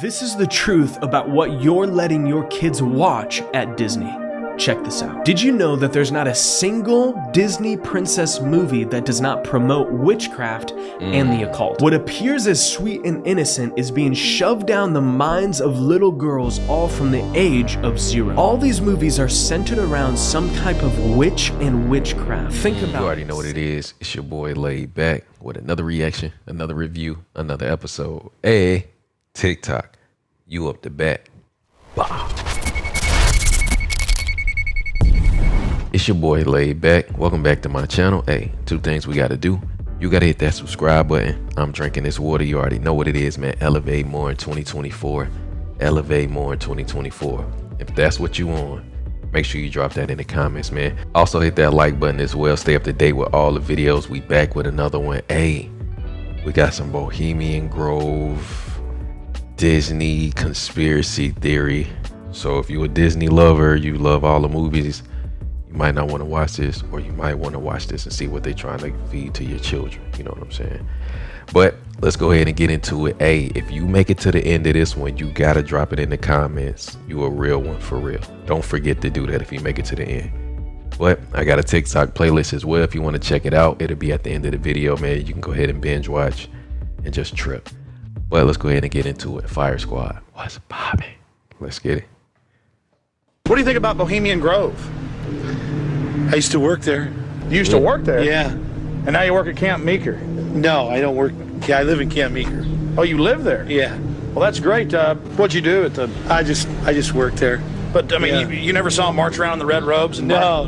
This is the truth about what you're letting your kids watch at Disney. Check this out. Did you know that there's not a single Disney princess movie that does not promote witchcraft and the occult? What appears as sweet and innocent is being shoved down the minds of little girls all from the age of 0. All these movies are centered around some type of witch and witchcraft. Think about it. You already know what it is. It's your boy Laid Back with another reaction, another review, another episode. Hey, TikTok, you up to bat. Bah. It's your boy Laid Back. Welcome back to my channel. Hey, two things we got to do. You got to hit that subscribe button. I'm drinking this water. You already know what it is, man. Elevate more in 2024. Elevate more in 2024. If that's what you want, make sure you drop that in the comments, man. Also hit that like button as well. Stay up to date with all the videos. We back with another one. Hey, we got some Bohemian Grove, Disney conspiracy theory. So if you're a Disney lover, you love all the movies, you might not want to watch this, or you might want to watch this and see what they're trying to feed to your children. You know what I'm saying? But let's go ahead and get into it. Hey, if you make it to the end of this one, you gotta drop it in the comments. You a real one for real. Don't forget to do that if you make it to the end. But I got a TikTok playlist as well. If you want to check it out, it'll be at the end of the video, man. You can go ahead and binge watch and just trip. But let's go ahead and get into it. Fire Squad, what's poppin'? Let's get it. What do you think about Bohemian Grove? I used to work there. You used to work there? Yeah. And now you work at Camp Meeker? No, I don't work. Yeah, I live in Camp Meeker. Oh, you live there? Yeah. Well, that's great. What'd you do at the... I just worked there. But, I mean, Yeah. you never saw them march around in the red robes? And No.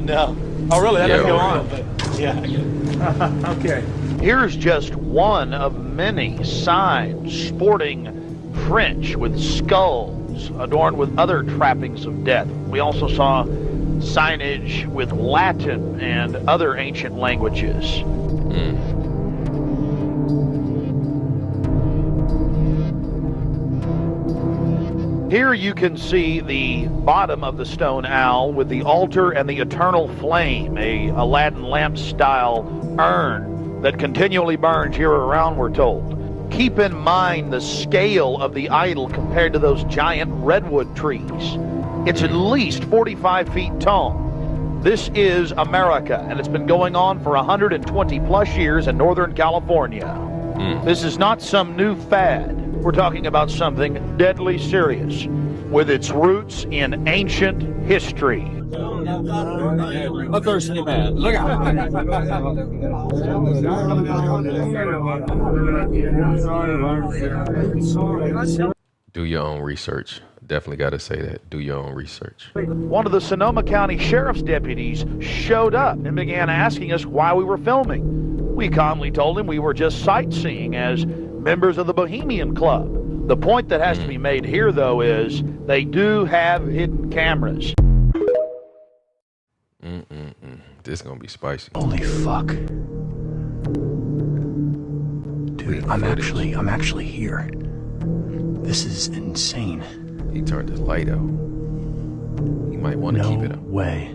Oh, really? That doesn't go Yeah. on? But yeah, I get it. Okay. Here's just one of many signs sporting French with skulls adorned with other trappings of death. We also saw signage with Latin and other ancient languages. Here you can see the bottom of the stone owl with the altar and the eternal flame, a Aladdin lamp style urn that continually burns year-round, we're told. Keep in mind the scale of the idol compared to those giant redwood trees. It's at least 45 feet tall. This is America, and it's been going on for 120 plus years in Northern California. This is not some new fad. We're talking about something deadly serious with its roots in ancient history. A thirsty man. Look out. Do your own research. Definitely got to say that. Do your own research. One of the Sonoma County Sheriff's deputies showed up and began asking us why we were filming. We calmly told him we were just sightseeing as members of the Bohemian Club. The point that has to be made here, though, is they do have hidden cameras. This is gonna be spicy. Holy fuck. Dude, I'm actually here. This is insane. He turned his light out. He might want to keep it up. No way.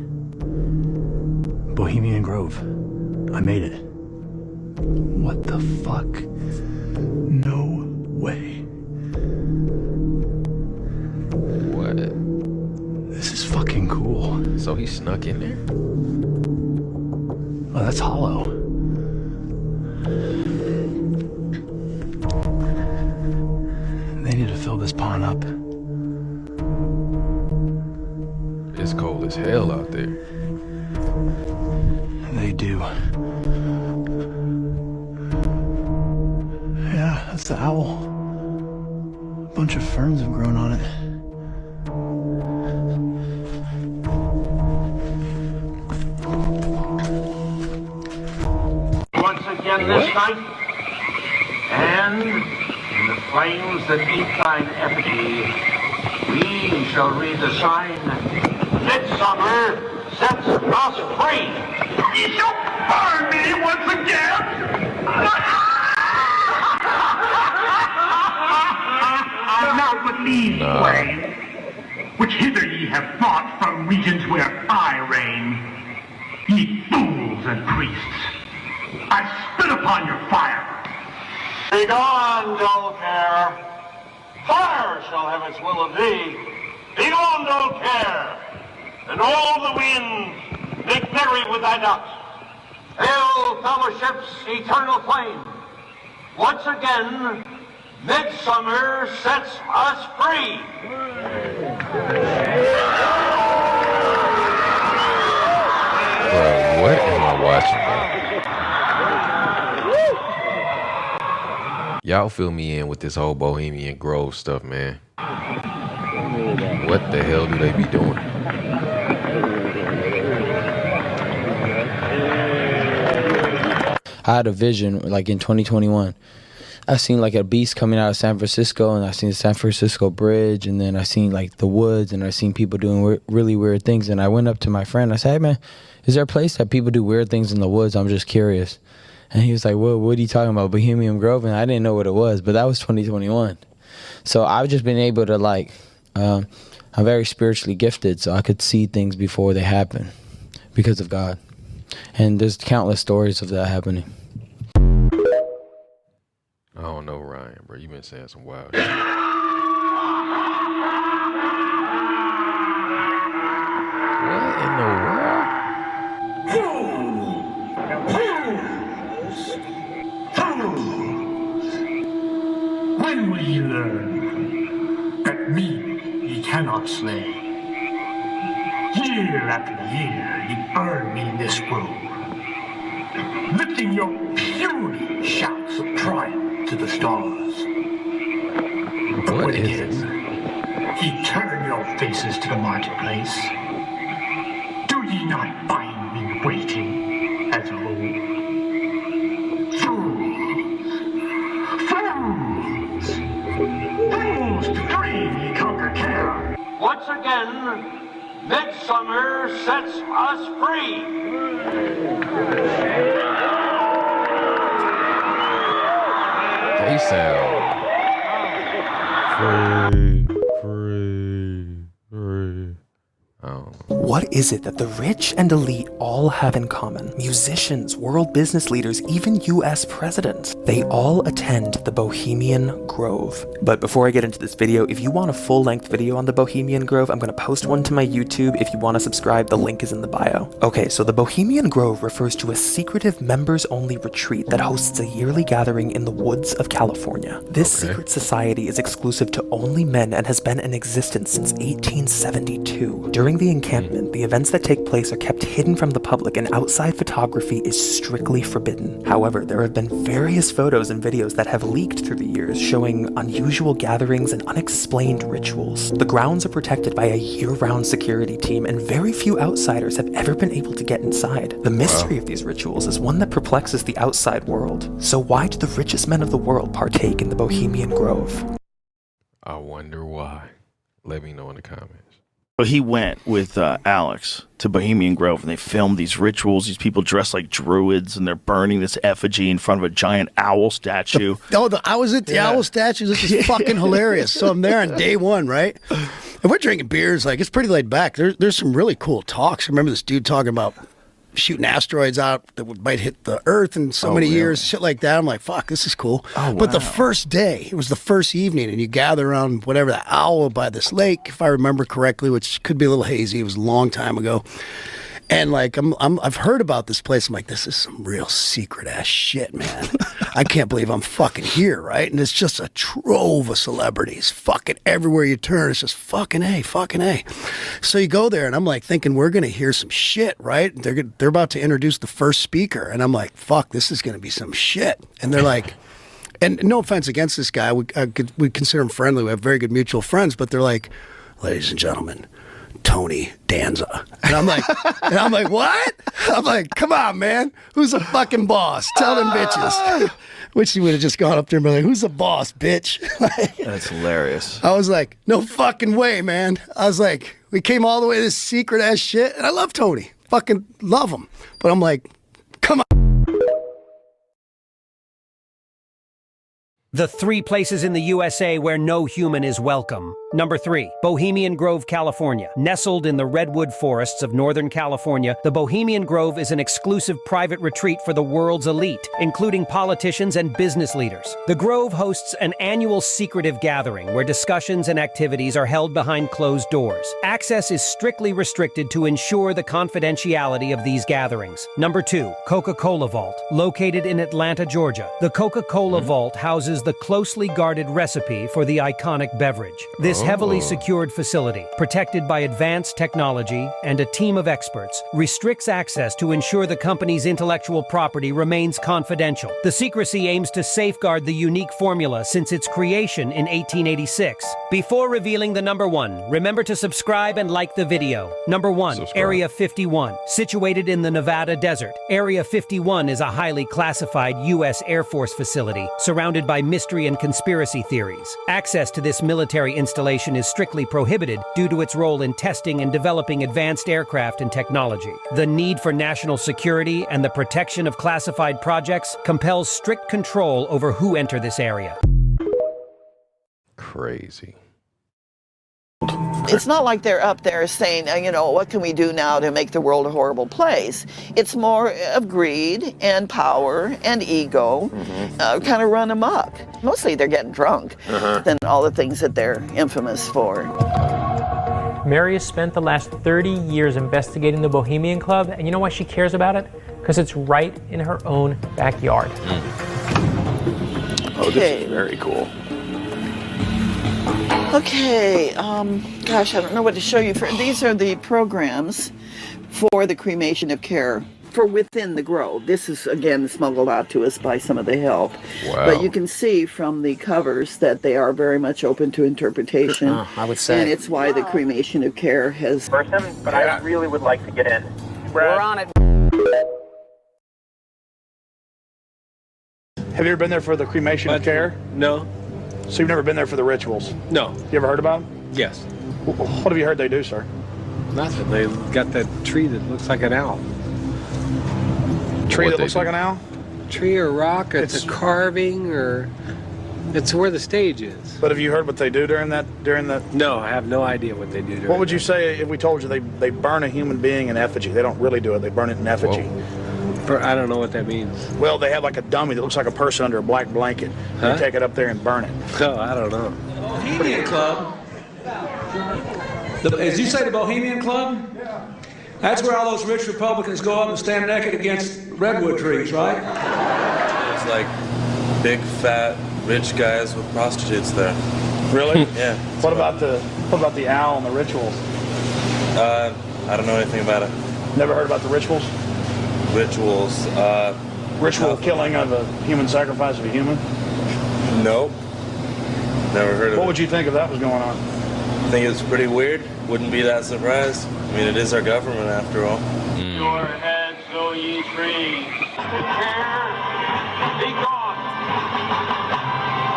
Bohemian Grove. I made it. What the fuck? No way. What? This is fucking cool. So he snuck in there? Oh, that's hollow. They need to fill this pond up. It's cold as hell out there. They do. Yeah, that's the owl. A bunch of ferns have grown on it. Once again this night, and in the flames that eat thine effigy, we shall read the sign, Midsummer sets us free. You shall burn me once again. Not with these flames, which hither ye have fought from regions where I reign. Ye fools and priests, I spit upon your fire. Begone, Joker. Fire shall have its will of thee. Begone, all care, and all the winds make merry with thy ducks. Hail, fellowship's eternal flame. Once again, midsummer sets us free. Bro, what am I watching, bro? Y'all fill me in with this whole Bohemian Grove stuff, man. What the hell do they be doing? I had a vision like in 2021. I seen like a beast coming out of San Francisco, and I seen the San Francisco Bridge, and then I seen like the woods, and I seen people doing really weird things. And I went up to my friend. I said, "Hey man, is there a place that people do weird things in the woods? I'm just curious." And he was like, "Well, what are you talking about, Bohemian Grove?" And I didn't know what it was, but that was 2021. So I've just been able to like, I'm very spiritually gifted, so I could see things before they happen because of God. And there's countless stories of that happening. I don't know, Ryan, bro. You been saying some wild shit. What in the world? When will ye learn that me ye cannot slay? Year after year ye burn me in this grove, lifting your puny shouts of triumph to the stars. But What when is again this? ye turn your faces to the marketplace, do ye not find me waiting as of old? Fools to dream ye conquer care. Once again, midsummer sets us free. They sound free. I don't know. What is it that the rich and elite all have in common? Musicians, world business leaders, even US presidents. They all attend the Bohemian Grove. But before I get into this video, if you want a full-length video on the Bohemian Grove, I'm gonna post one to my YouTube. If you want to subscribe, the link is in the bio. Okay, so the Bohemian Grove refers to a secretive members-only retreat that hosts a yearly gathering in the woods of California. This secret society is exclusive to only men and has been in existence since 1872. During the encampment, the events that take place are kept hidden from the public, and outside photography is strictly forbidden. However, there have been various photos and videos that have leaked through the years showing unusual gatherings and unexplained rituals. The grounds are protected by a year-round security team, and very few outsiders have ever been able to get inside. The mystery of these rituals is one that perplexes the outside world. So why do the richest men of the world partake in the Bohemian Grove? I wonder why. Let me know in the comments. But he went with Alex to Bohemian Grove, and they filmed these rituals. These people dressed like druids, and they're burning this effigy in front of a giant owl statue. I was at the owl statue. This is fucking hilarious. So I'm there on day one, right? And we're drinking beers. Like, it's pretty laid back. There's some really cool talks. I remember this dude talking about shooting asteroids out that might hit the Earth in so many years, shit like that. I'm like, fuck, this is cool. But the first day, it was the first evening, and you gather around whatever, the owl by this lake, if I remember correctly, which could be a little hazy. It was a long time ago. And like, I've heard about this place. I'm like, this is some real secret ass shit, man. I can't believe I'm fucking here, right? And it's just a trove of celebrities, fucking everywhere you turn. It's just fucking A. So you go there, and I'm like thinking we're gonna hear some shit, right? They're about to introduce the first speaker, and I'm like, fuck, this is gonna be some shit. And they're like, and no offense against this guy, we consider him friendly. We have very good mutual friends, but they're like, ladies and gentlemen, Tony Danza. And I'm like, what? I'm like, come on, man. Who's the fucking boss? Tell them bitches. Which he would have just gone up there and been like, who's the boss, bitch? That's hilarious. I was like, no fucking way, man. I was like, we came all the way to this secret ass shit. And I love Tony. Fucking love him. But I'm like, come on. The 3 places in the USA where no human is welcome. Number 3, Bohemian Grove, California. Nestled in the redwood forests of Northern California, the Bohemian Grove is an exclusive private retreat for the world's elite, including politicians and business leaders. The Grove hosts an annual secretive gathering where discussions and activities are held behind closed doors. Access is strictly restricted to ensure the confidentiality of these gatherings. Number 2, Coca-Cola Vault. Located in Atlanta, Georgia, the Coca-Cola Vault houses the closely guarded recipe for the iconic beverage. This heavily secured facility, protected by advanced technology and a team of experts, restricts access to ensure the company's intellectual property remains confidential. The secrecy aims to safeguard the unique formula since its creation in 1886. Before revealing the number 1, remember to subscribe and like the video. Number 1, Area 51. Situated in the Nevada desert, Area 51 is a highly classified U.S. Air Force facility surrounded by mystery and conspiracy theories. Access to this military installation is strictly prohibited due to its role in testing and developing advanced aircraft and technology. The need for national security and the protection of classified projects compels strict control over who enter this area. Crazy. It's not like they're up there saying, you know, what can we do now to make the world a horrible place? It's more of greed and power and ego, kind of run amok. Mostly they're getting drunk than all the things that they're infamous for. Mary has spent the last 30 years investigating the Bohemian Club, and you know why she cares about it? Because it's right in her own backyard. Oh, this is very cool. Okay, gosh, I don't know what to show you. These are the programs for the cremation of care for within the Grove. This is, again, smuggled out to us by some of the help. Wow. But you can see from the covers that they are very much open to interpretation. I would say. And it's why the cremation of care has... Person, but I really would like to get in. We're on it. Have you ever been there for the cremation of care? No. So you've never been there for the rituals? No. You ever heard about them? Yes. What have you heard they do, sir? Nothing. They got that tree that looks like an owl. Tree that looks like an owl? Tree or rock, it's a carving, or it's where the stage is. But have you heard what they do during that? No, I have no idea what they do during What would you say if we told you they burn a human being in effigy? They don't really do it. They burn it in effigy. I don't know what that means. Well, they have like a dummy that looks like a person under a black blanket. They take it up there and burn it. No, I don't know. Bohemian Club. As you say, the Bohemian Club? That's where all those rich Republicans go up and stand naked against redwood trees, right? There's like big, fat, rich guys with prostitutes there. Really? Yeah. What about the owl and the rituals? I don't know anything about it. Never heard about the rituals? Rituals. Ritual killing of a human sacrifice of a human? Nope. Never heard of it. What would you think if that was going on? I think it's pretty weird. Wouldn't be that surprised. I mean, it is our government after all. Your heads, O ye trees. Prepare, be gone.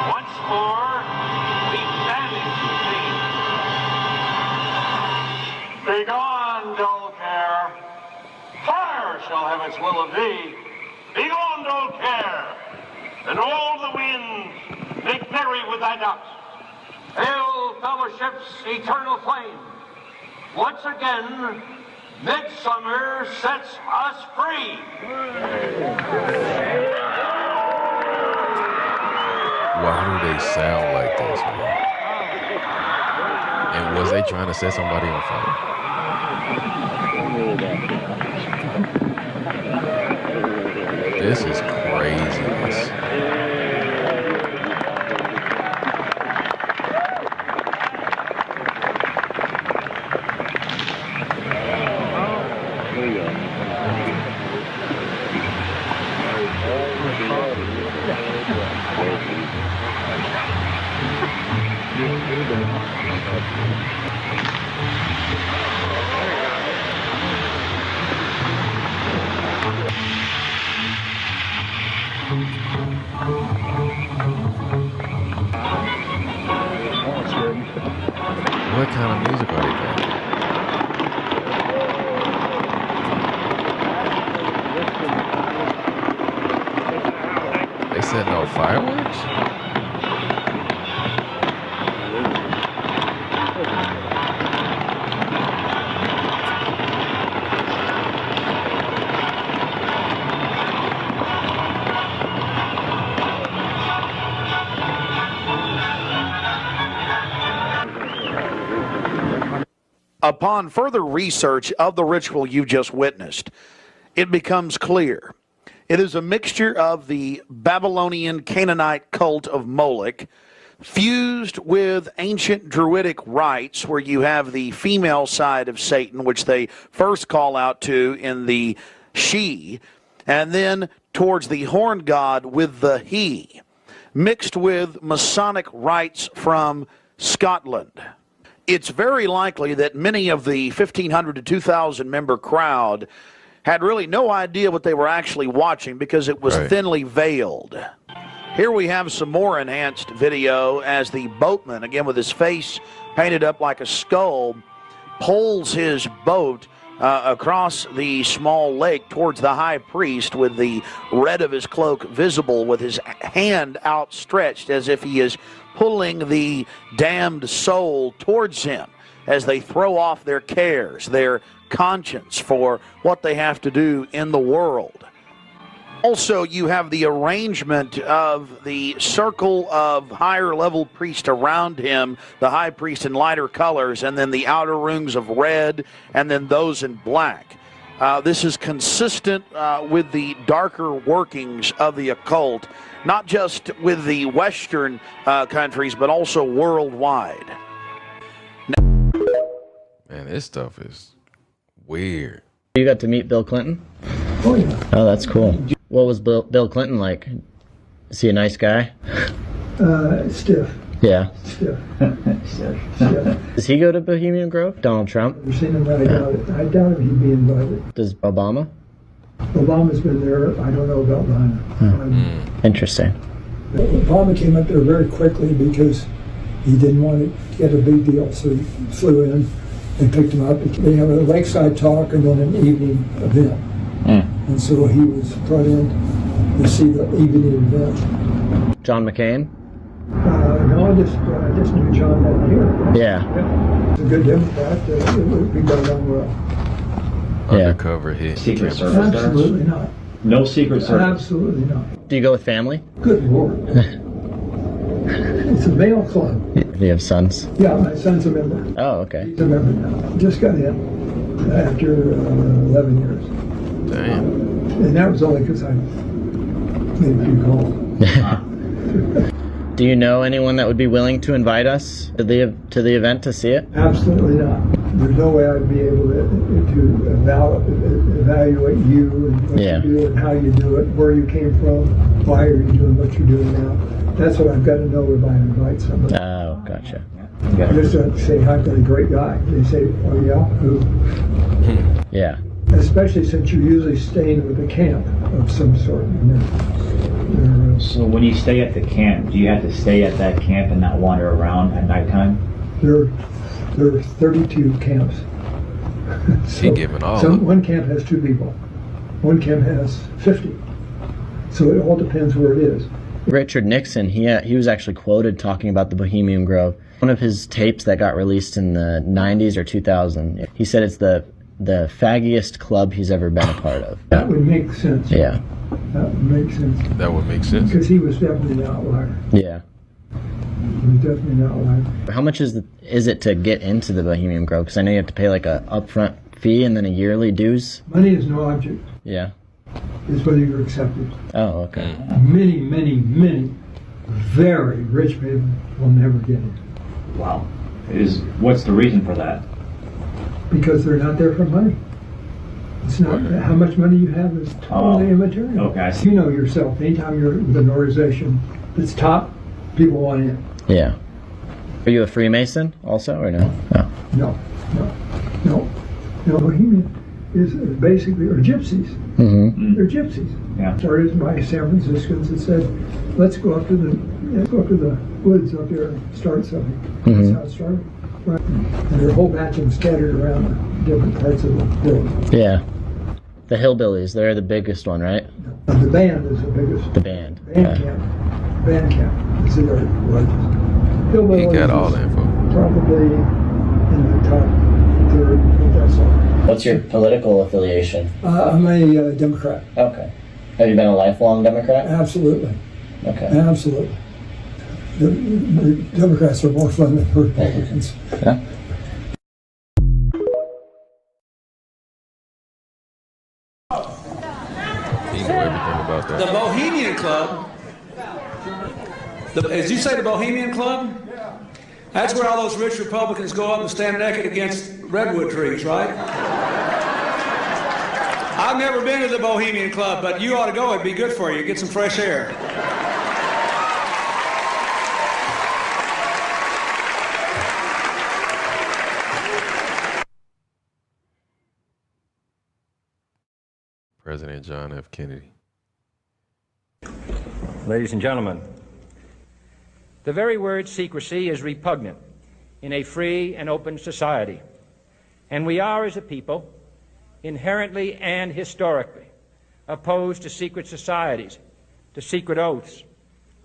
Once more, we banish thee. Be gone, dull care. Fire shall have its will of thee. Be gone, dull care. And all the winds make merry with thy doubts. Hail, fellowship's eternal flame. Once again, midsummer sets us free. Why do they sound like this, man? And was they trying to set somebody on fire? This is craziness. What kind of music are they playing? They setting off fireworks? Upon further research of the ritual you just witnessed, it becomes clear. It is a mixture of the Babylonian Canaanite cult of Moloch, fused with ancient Druidic rites, where you have the female side of Satan, which they first call out to in the she, and then towards the horn god with the he, mixed with Masonic rites from Scotland. It's very likely that many of the 1,500 to 2,000 member crowd had really no idea what they were actually watching because it was thinly veiled. Here we have some more enhanced video as the boatman, again with his face painted up like a skull, pulls his boat across the small lake towards the high priest with the red of his cloak visible, with his hand outstretched as if he is pulling the damned soul towards him as they throw off their cares, their conscience for what they have to do in the world. Also, you have the arrangement of the circle of higher level priests around him, the high priest in lighter colors, and then the outer rings of red, and then those in black. This is consistent with the darker workings of the occult, not just with the Western countries, but also worldwide. Man, this stuff is weird. You got to meet Bill Clinton? Oh, yeah. Oh, that's cool. What was Bill Clinton like? Is he a nice guy? Stiff. Yeah. Stiff. Does he go to Bohemian Grove? Donald Trump? I've seen him, but I doubt if he'd be invited. Does Obama? Obama's been there. I don't know about Ryan. Interesting. Obama came up there very quickly because he didn't want to get a big deal, so he flew in and picked him up. They have a lakeside talk and then an evening event. And so he was brought in to see the evening event. John McCain? No, I just knew John down here. Yeah. He's a good Democrat. It would be done well. Undercover hit. Secret Service? Absolutely not. No Secret Service? Absolutely not. Do you go with family? Good Lord. It's a male club. Do you have sons? Yeah, my son's a member. Oh, okay. He's a member now. Just got in after 11 years. Damn. And that was only because I made a few calls. Do you know anyone that would be willing to invite us to the event to see it? Absolutely not. There's no way I'd be able to evaluate you and what you do and how you do it, where you came from, why are you doing what you're doing now. That's what I've got to know if I invite somebody. Oh, gotcha. I just don't say, "I've got a great guy." They say, "Oh yeah, who?" Yeah. Especially since you're usually staying with a camp of some sort. So when you stay at the camp, do you have to stay at that camp and not wander around at nighttime? There are 32 camps. He giving all. One camp has 2 people. One camp has 50. So it all depends where it is. Richard Nixon, he was actually quoted talking about the Bohemian Grove. One of his tapes that got released in the 90s or 2000, he said it's the faggiest club he's ever been a part of. That would make sense. Yeah. That would make sense. That would make sense. Because he was definitely an outlier. Yeah. He was definitely an outlier. How much is it to get into the Bohemian Grove? Because I know you have to pay like a upfront fee and then a yearly dues. Money is no object. Yeah. It's whether you're accepted. Oh, okay. Many, many, many very rich people will never get in. Wow. What's the reason for that? Because they're not there for money. It's not how much money you have is totally immaterial. Okay, I see. You know yourself. Anytime you're with an organization that's top, people want in. Yeah. Are you a Freemason also, or no? No. Bohemian is basically, or gypsies. Mm-hmm. They're gypsies. Yeah. Started by San Franciscans that said, let's go up to the woods up there and start something. Mm-hmm. That's how it started. Right. And their whole batch of them scattered around different parts of the building. Yeah. The Hillbillies, they're the biggest one, right? The band is the biggest. The band. Band camp is the largest. Hillbillies He got all the info. Probably in the top third. That's all. What's your political affiliation? I'm a Democrat. Okay. Have you been a lifelong Democrat? Absolutely. Okay. Absolutely. The Democrats are more fun than Republicans. Yeah. about that. The Bohemian Club. As you say, the Bohemian Club? That's where all those rich Republicans go up and stand naked against redwood trees, right? I've never been to the Bohemian Club, but you ought to go. It'd be good for you. Get some fresh air. President John F. Kennedy. Ladies and gentlemen, the very word secrecy is repugnant in a free and open society, and we are, as a people, inherently and historically opposed to secret societies, to secret oaths,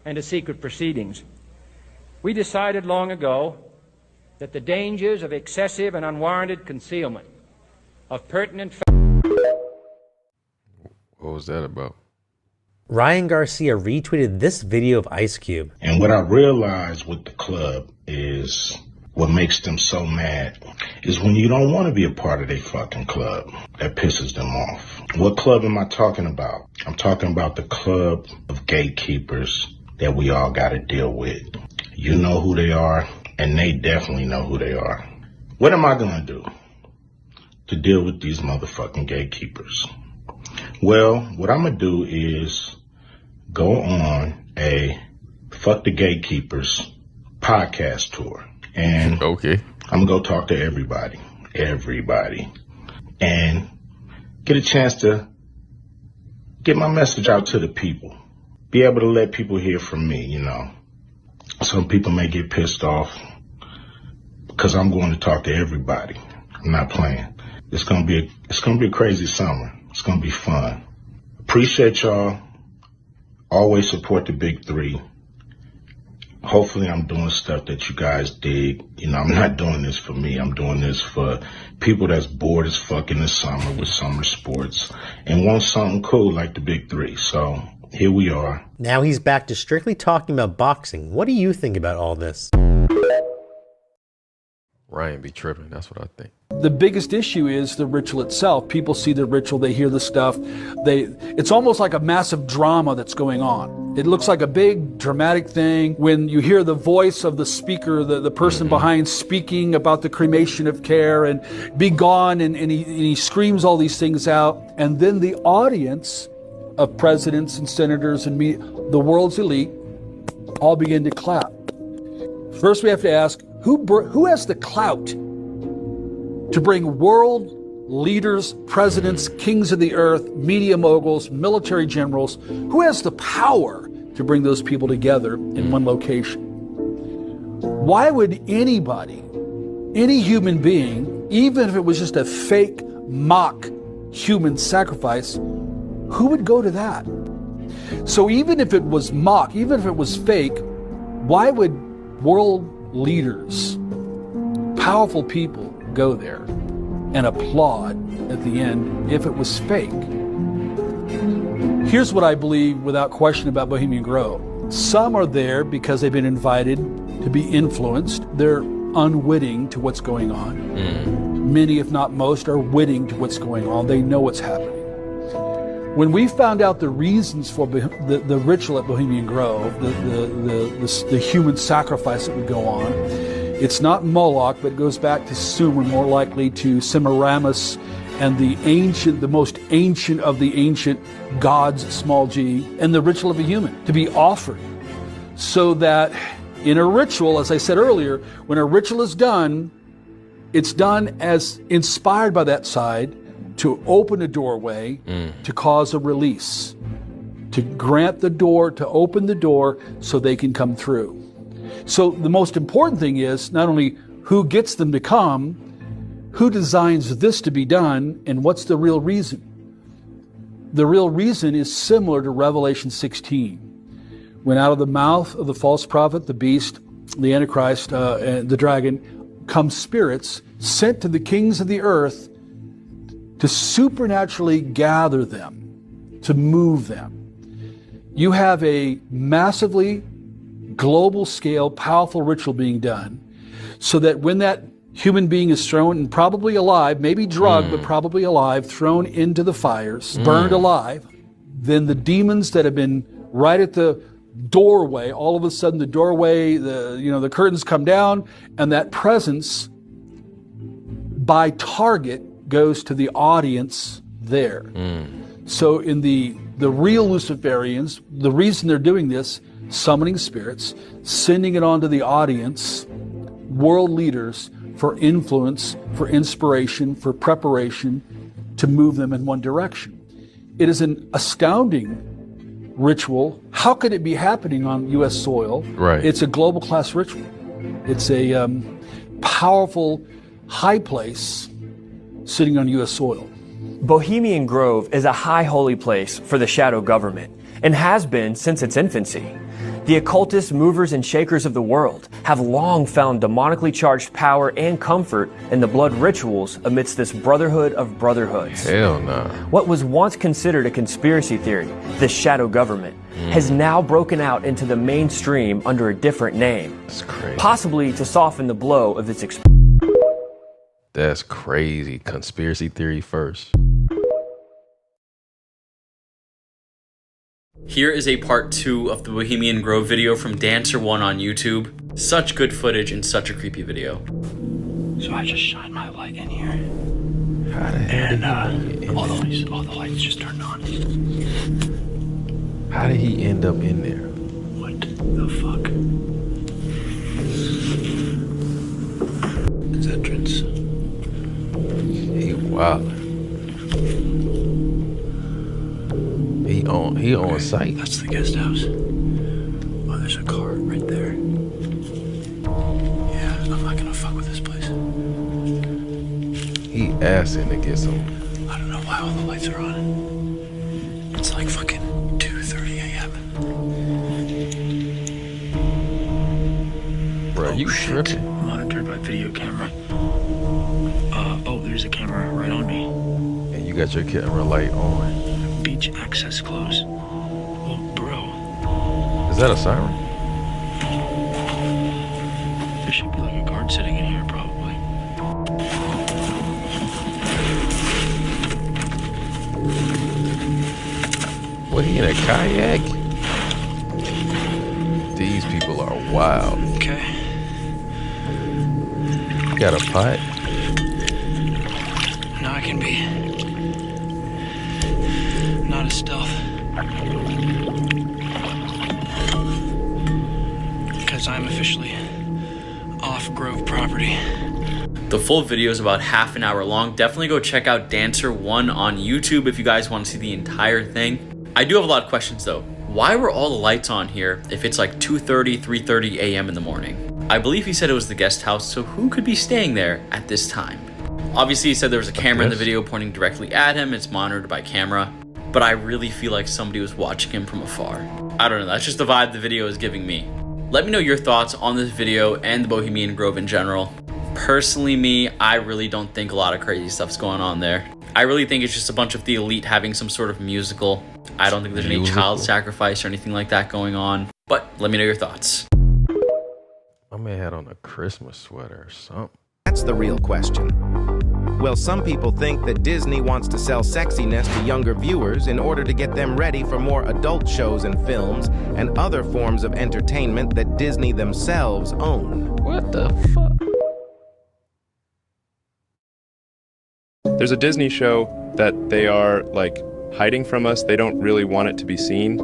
and to secret proceedings. We decided long ago that the dangers of excessive and unwarranted concealment of pertinent facts. What was that about? Ryan Garcia retweeted this video of Ice Cube. And what I realized with the club is what makes them so mad is when you don't want to be a part of their fucking club. That pisses them off. What club am I talking about? I'm talking about the club of gatekeepers that we all got to deal with. You know who they are, and they definitely know who they are. What am I going to do to deal with these motherfucking gatekeepers? Well, what I'm going to do is go on a Fuck the Gatekeepers podcast tour. And okay, I'm going to go talk to everybody, and get a chance to get my message out to the people. Be able to let people hear from me, you know. Some people may get pissed off because I'm going to talk to everybody. I'm not playing. It's going to be a crazy summer. It's going to be fun. Appreciate y'all. Always support the big three. Hopefully I'm doing stuff that you guys dig. You know, I'm not doing this for me. I'm doing this for people that's bored as fuck in the summer with summer sports and want something cool like the big three. So here we are. Now he's back to strictly talking about boxing. What do you think about all this? Ryan be tripping. That's what I think. The biggest issue is the ritual itself. People see the ritual, they hear the stuff. It's almost like a massive drama that's going on. It looks like a big dramatic thing when you hear the voice of the speaker, the person behind speaking about the cremation of care and be gone, and he screams all these things out. And then the audience of presidents and senators and the world's elite all begin to clap. First we have to ask, who has the clout to bring world leaders, presidents, kings of the earth, media moguls, military generals? Who has the power to bring those people together in one location? Why would anybody, any human being, even if it was just a fake, mock human sacrifice, who would go to that? So even if it was mock, even if it was fake, why would world leaders, powerful people, go there and applaud at the end if it was fake? Here's what I believe without question about Bohemian Grove. Some are there because they've been invited to be influenced. They're unwitting to what's going on. Many, if not most, are witting to what's going on. They know what's happening. When we found out the reasons for the ritual at Bohemian Grove, the human sacrifice that would go on, it's not Moloch, but it goes back to Sumer, more likely to Semiramis and the most ancient of the ancient gods, small g, and the ritual of a human to be offered. So that in a ritual, as I said earlier, when a ritual is done, it's done as inspired by that side to open a doorway, to cause a release, to grant the door, to open the door so they can come through. So the most important thing is not only who gets them to come, who designs this to be done, and what's the real reason. The real reason is similar to Revelation 16. When out of the mouth of the false prophet, the beast, the Antichrist, and the dragon, come spirits sent to the kings of the earth to supernaturally gather them, to move them. You have a massively global scale, powerful ritual being done so that when that human being is thrown, and probably alive, maybe drugged, but probably alive, thrown into the fires, burned alive, then the demons that have been right at the doorway, all of a sudden the doorway, the curtains come down, and that presence by target goes to the audience there. So in the real Luciferians, the reason they're doing this, summoning spirits, sending it on to the audience, world leaders, for influence, for inspiration, for preparation, to move them in one direction. It is an astounding ritual. How could it be happening on U.S. soil? Right. It's a global class ritual. It's a powerful high place sitting on U.S. soil. Bohemian Grove is a high holy place for the shadow government and has been since its infancy. The occultist movers and shakers of the world have long found demonically charged power and comfort in the blood rituals amidst this brotherhood of brotherhoods. Hell no. What was once considered a conspiracy theory, the shadow government, has now broken out into the mainstream under a different name. That's crazy. Possibly to soften the blow of its That's crazy. Conspiracy theory first. Here is a part 2 of the Bohemian Grove video from Dancer1 on YouTube. Such good footage and such a creepy video. So I just shine my light in here. How the hell And all the lights just turned on. How did he end up in there? What the fuck? His entrance. He wild. He on site. That's the guest house. Oh, there's a car right there. Yeah, I'm not gonna fuck with this place. He asking to get some. I don't know why all the lights are on. It's like fucking 2:30 a.m. Bro, you tripping. Monitored by video camera. There's a camera right on me. And you got your camera light on. Beach access closed. Oh, bro. Is that a siren? There should be like a guard sitting in here, probably. What, he in a kayak? These people are wild. Okay. Got a pot? Now I can be not as stealth. Because I'm officially off Grove property. The full video is about half an hour long. Definitely go check out Dancer1 on YouTube if you guys want to see the entire thing. I do have a lot of questions though. Why were all the lights on here if it's like 2:30, 3:30 a.m. in the morning? I believe he said it was the guest house, so who could be staying there at this time? Obviously he said there was a camera in the video pointing directly at him. It's monitored by camera, but I really feel like somebody was watching him from afar. I don't know, that's just the vibe the video is giving me. Let me know your thoughts on this video and the Bohemian Grove in general. Personally, me, I really don't think a lot of crazy stuff's going on there. I really think it's just a bunch of the elite having some sort of musical. I don't think there's any child sacrifice or anything like that going on. But let me know your thoughts. My man had on a Christmas sweater or something. That's the real question. Well, some people think that Disney wants to sell sexiness to younger viewers in order to get them ready for more adult shows and films and other forms of entertainment that Disney themselves own. What the fuck? There's a Disney show that they are like hiding from us. They don't really want it to be seen.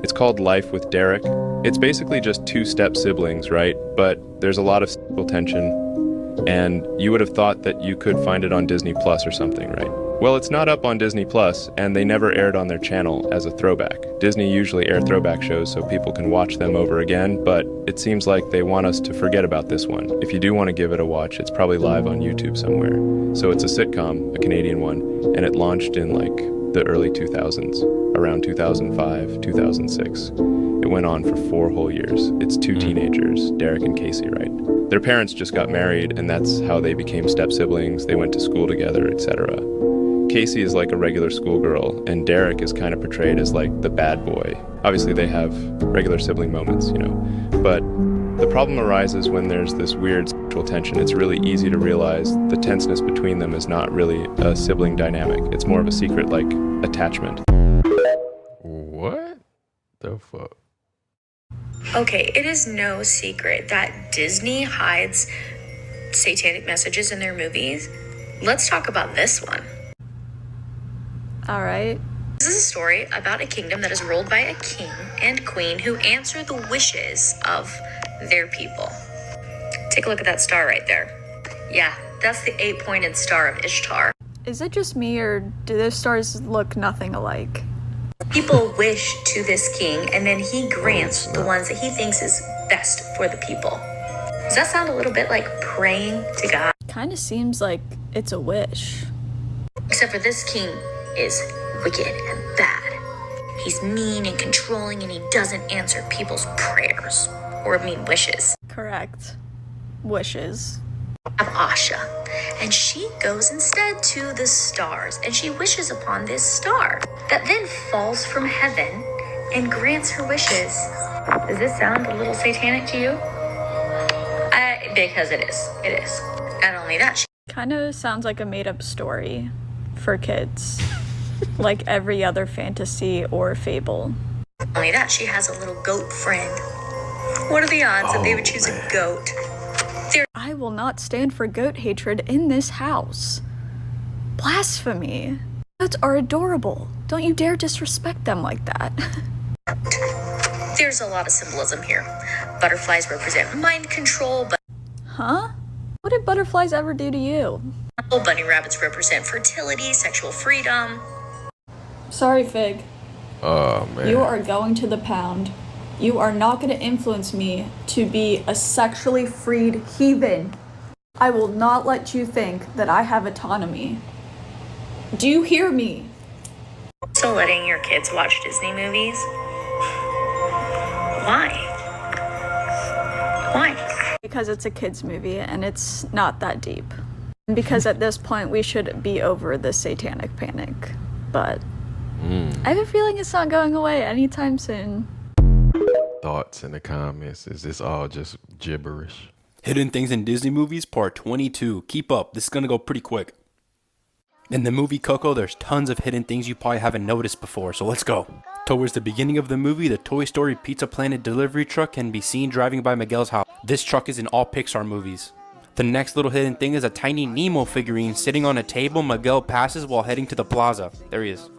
It's called Life with Derek. It's basically just two-step siblings, right? But there's a lot of sexual tension. And you would have thought that you could find it on Disney Plus or something, right? Well, it's not up on Disney Plus, and they never aired on their channel as a throwback. Disney usually air throwback shows so people can watch them over again, but it seems like they want us to forget about this one. If you do want to give it a watch, it's probably live on YouTube somewhere. So it's a sitcom, a Canadian one, and it launched in like the early 2000s, around 2005, 2006. It went on for 4 whole years. It's 2 teenagers, Derek and Casey, right? Their parents just got married, and that's how they became step-siblings. They went to school together, etc. Casey is like a regular schoolgirl, and Derek is kind of portrayed as like the bad boy. Obviously, they have regular sibling moments, you know. But the problem arises when there's this weird sexual tension. It's really easy to realize the tenseness between them is not really a sibling dynamic. It's more of a secret, like, attachment. the fuck? Okay, it is no secret that Disney hides satanic messages in their movies. Let's talk about this one. All right. This is a story about a kingdom that is ruled by a king and queen who answer the wishes of their people. Take a look at that star right there. Yeah, that's the 8-pointed star of Ishtar. Is it just me, or do those stars look nothing alike? People wish to this king, and then he grants the ones that he thinks is best for the people. Does that sound a little bit like praying to God? Kind of seems like it's a wish. Except for this king is wicked and bad. He's mean and controlling, and he doesn't answer people's prayers, or wishes. Correct. Wishes. Of Asha, and she goes instead to the stars, and she wishes upon this star that then falls from heaven and grants her wishes. Does this sound a little satanic to you? Because it is. It is. Not only that, she kind of sounds like a made-up story for kids, like every other fantasy or fable. Not only that, she has a little goat friend. What are the odds that they would choose a goat? I will not stand for goat hatred in this house. Blasphemy. Goats are adorable. Don't you dare disrespect them like that. There's a lot of symbolism here. Butterflies represent mind control, but... Huh? What did butterflies ever do to you? Bunny rabbits represent fertility, sexual freedom. Sorry, Fig. Oh, man. You are going to the pound. You are not going to influence me to be a sexually freed heathen. I will not let you think that I have autonomy. Do you hear me? So letting your kids watch Disney movies? Why? Why? Because it's a kid's movie and it's not that deep. And because at this point we should be over the satanic panic. But I have a feeling it's not going away anytime soon. Thoughts in the comments. Is this all just gibberish? Hidden Things in Disney Movies Part 22. Keep up. This is going to go pretty quick. In the movie Coco, there's tons of hidden things you probably haven't noticed before, so let's go. Towards the beginning of the movie, the Toy Story Pizza Planet delivery truck can be seen driving by Miguel's house. This truck is in all Pixar movies. The next little hidden thing is a tiny Nemo figurine sitting on a table Miguel passes while heading to the plaza. There he is.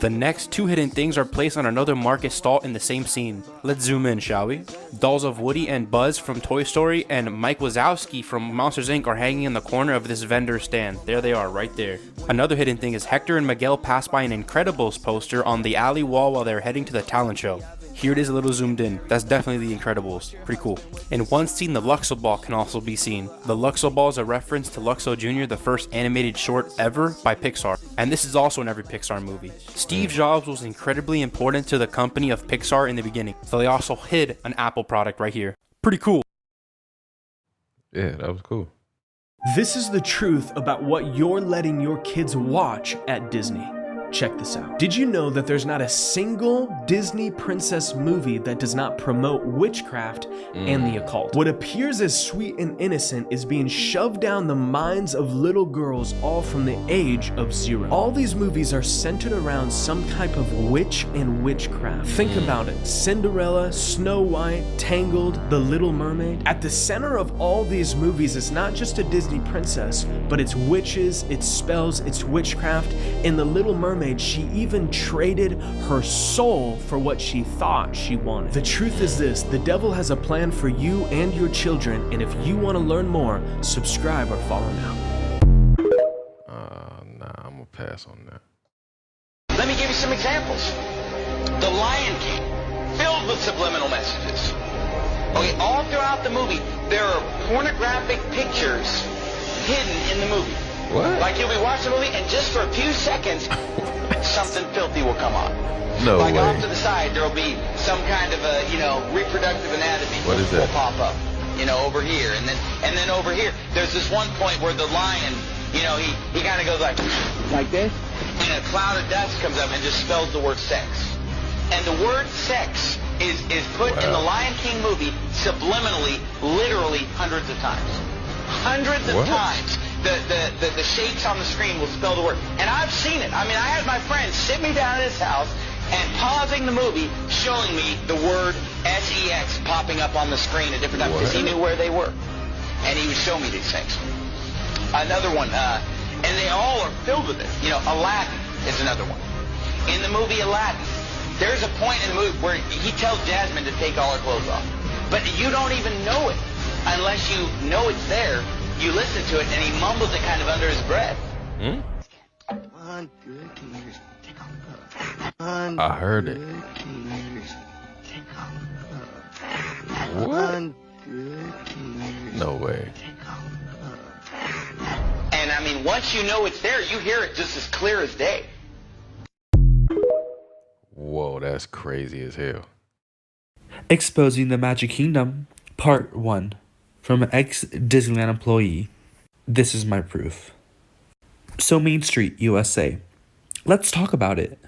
The next two hidden things are placed on another market stall in the same scene. Let's zoom in, shall we? Dolls of Woody and Buzz from Toy Story and Mike Wazowski from Monsters Inc. are hanging in the corner of this vendor stand. There they are, right there. Another hidden thing is Hector and Miguel pass by an Incredibles poster on the alley wall while they're heading to the talent show. Here it is a little zoomed in. That's definitely the Incredibles. Pretty cool. In one scene, the Luxo Ball can also be seen. The Luxo Ball is a reference to Luxo Jr., the first animated short ever by Pixar. And this is also in every Pixar movie. Steve Jobs was incredibly important to the company of Pixar in the beginning. So they also hid an Apple product right here. Pretty cool. Yeah, that was cool. This is the truth about what you're letting your kids watch at Disney. Check this out. Did you know that there's not a single Disney princess movie that does not promote witchcraft and the occult? What appears as sweet and innocent is being shoved down the minds of little girls all from the age of 0. All these movies are centered around some type of witch and witchcraft. Think about it. Cinderella, Snow White, Tangled, The Little Mermaid. At the center of all these movies is not just a Disney princess, but it's witches, it's spells, it's witchcraft. In The Little Mermaid, she even traded her soul for what she thought she wanted. The truth is this, the devil has a plan for you and your children, and if you want to learn more, subscribe or follow now. Nah, I'm gonna pass on that. Let me give you some examples. The Lion King, filled with subliminal messages. Okay, all throughout the movie, there are pornographic pictures hidden in the movie. What? Like you'll be watching the movie, and just for a few seconds, something filthy will come on. No like way. off to the side, there'll be some kind of a, reproductive anatomy. What is that? Will pop up, over here, and then over here. There's this one point where the lion, he kind of goes like this, and a cloud of dust comes up and just spells the word sex. And the word sex is put in the Lion King movie subliminally, literally hundreds of times. Hundreds of times. The shapes on the screen will spell the word. And I've seen it. I mean, I had my friend sit me down at his house, and pausing the movie, showing me the word SEX popping up on the screen at different times because he knew where they were. And he would show me these things. Another one, and they all are filled with it. You know, Aladdin is another one. In the movie Aladdin, there's a point in the movie where he tells Jasmine to take all her clothes off. But you don't even know it unless you know it's there. You listen to it, and he mumbles it kind of under his breath. One, good, years, take off the glove. I heard it. Take off the glove. What? One, good, No way. And I mean, once you know it's there, you hear it just as clear as day. Whoa, that's crazy as hell. Exposing the Magic Kingdom, Part 1, from ex-Disneyland employee. This is my proof. So Main Street, USA. Let's talk about it.